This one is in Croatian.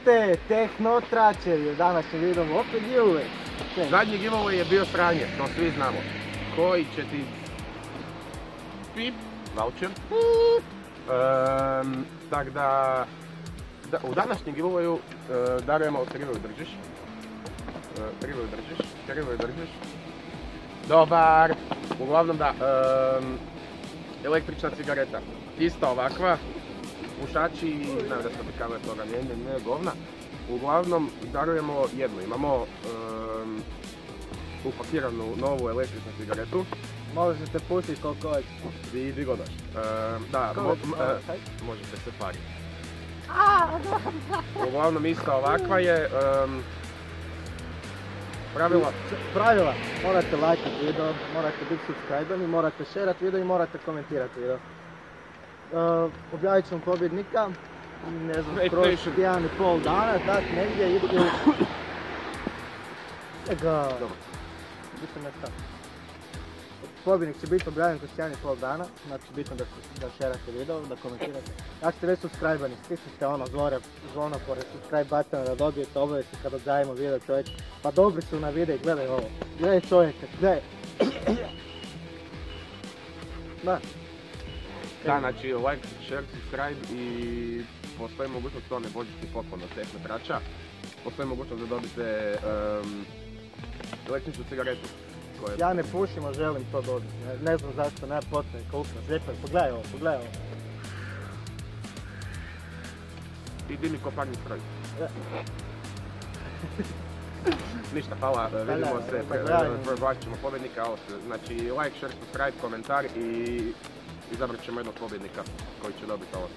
Zovite Tehnotračevi, danas će vidimo opet giveaway. Zadnji giveaway je bio sranje, to svi znamo. Koji će ti... Pip, voucher. Tako da... U današnjem giveawayu darujemo krivoju držiš. Krivoju držiš. Dobar! Uglavnom da, električna cigareta. Ista ovakva. Pušači, znam da sam kamera toga ne govna. Uglavnom darujemo jednu. Imamo upakiranu novu električnu cigaretu. Možete pušiti koliko hoćete. Di god daš. Da, možete se pariti. Uglavnom ista ovakva je. Pravila, morate lajkati video, morate biti subscribeni, morate šerati video i morate komentirati video. Objavit ćemo pobjednika, ne znam, kroz 1,5 dana, tak negdje ide u... Ega... Bitno ne tako. Pobjednik će biti objavljen kroz 1,5 dana, znači bitno da šerate video, da komentirate. Ako ste već subscribeni, stisnite ono zvono pored subscribe buttona da dobijete obavijesti kad objavimo video, čovječe. Pa dobri su na videi, gledaj ovo. Gledaj čovječe, gledaj. Da. Da, znači like, share, subscribe i postoji mogućnost to ne božićni poklon od Tehnotrača. Postoji mogućnost da dobite električnu cigaretu. Ja ne pušim, a želim to dobiti. Ne znam zašto, nema potrebe, koliko lijepo je. Pogledaj ovo. I dimi ko parni stroj. Ništa, hvala, vidimo se, proglasit ćemo pobjednika. Znači, like, share, subscribe, komentar i izabrat ćemo jednog pobjednika koji će dobiti ovo.